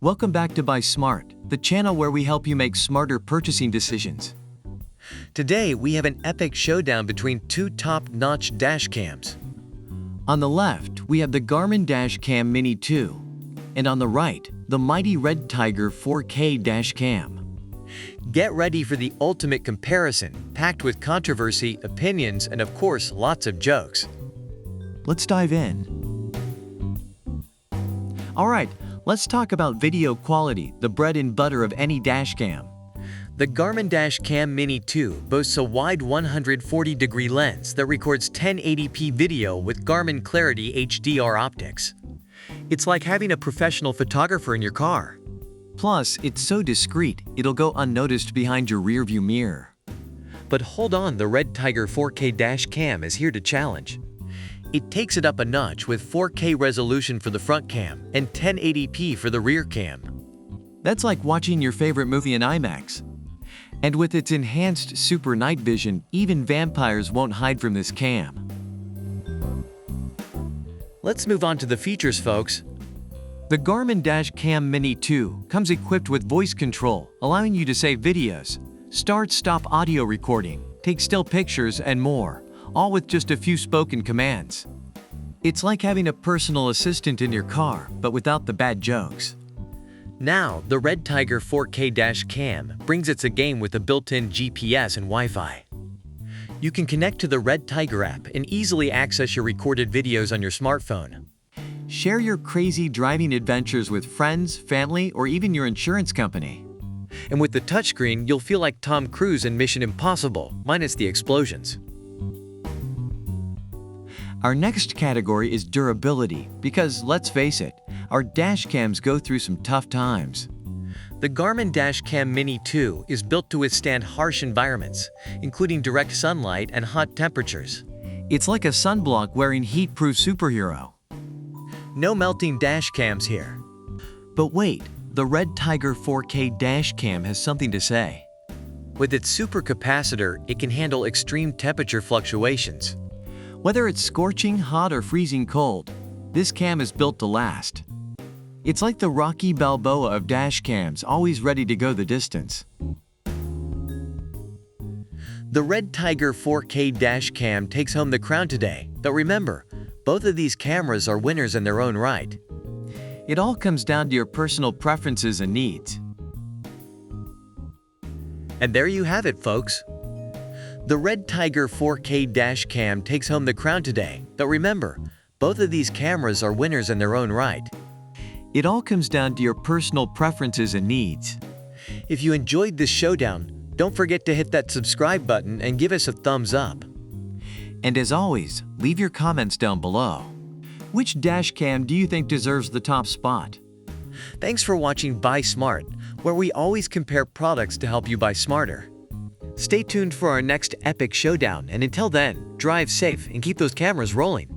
Welcome back to Buy Smart, the channel where we help you make smarter purchasing decisions. Today, we have an epic showdown between two top-notch dash cams. On the left, we have the Garmin Dash Cam Mini 2, and on the right, the mighty REDTIGER 4K Dash Cam. Get ready for the ultimate comparison, packed with controversy, opinions, and of course, lots of jokes. Let's dive in. Alright, let's talk about video quality, the bread and butter of any dash cam. The Garmin Dash Cam Mini 2 boasts a wide 140-degree lens that records 1080p video with Garmin Clarity HDR optics. It's like having a professional photographer in your car. Plus, it's so discreet, it'll go unnoticed behind your rearview mirror. But hold on, the REDTIGER 4K Dash Cam is here to challenge. It takes it up a notch with 4K resolution for the front cam and 1080p for the rear cam. That's like watching your favorite movie in IMAX. And with its enhanced super night vision, even vampires won't hide from this cam. Let's move on to the features, folks. The Garmin Dash Cam Mini 2 comes equipped with voice control, allowing you to save videos, start-stop audio recording, take still pictures, and more, all with just a few spoken commands. It's like having a personal assistant in your car, but without the bad jokes. Now, the REDTIGER 4K Dash Cam brings its A-game with a built-in GPS and Wi-Fi. You can connect to the REDTIGER app and easily access your recorded videos on your smartphone. Share your crazy driving adventures with friends, family, or even your insurance company. And with the touchscreen, you'll feel like Tom Cruise in Mission Impossible, minus the explosions. Our next category is durability, because let's face it, our dash cams go through some tough times. The Garmin Dash Cam Mini 2 is built to withstand harsh environments, including direct sunlight and hot temperatures. It's like a sunblock-wearing heat-proof superhero. No melting dash cams here. But wait, the REDTIGER 4K Dash Cam has something to say. With its supercapacitor, it can handle extreme temperature fluctuations. Whether it's scorching hot or freezing cold, this cam is built to last. It's like the Rocky Balboa of dash cams, always ready to go the distance. The REDTIGER 4K Dash Cam takes home the crown today, but remember, both of these cameras are winners in their own right. It all comes down to your personal preferences and needs. And there you have it, folks. The REDTIGER 4K Dash Cam takes home the crown today, but remember, both of these cameras are winners in their own right. It all comes down to your personal preferences and needs. If you enjoyed this showdown, don't forget to hit that subscribe button and give us a thumbs up. And as always, leave your comments down below. Which dash cam do you think deserves the top spot? Thanks for watching Buy Smart, where we always compare products to help you buy smarter. Stay tuned for our next epic showdown, and until then, drive safe and keep those cameras rolling.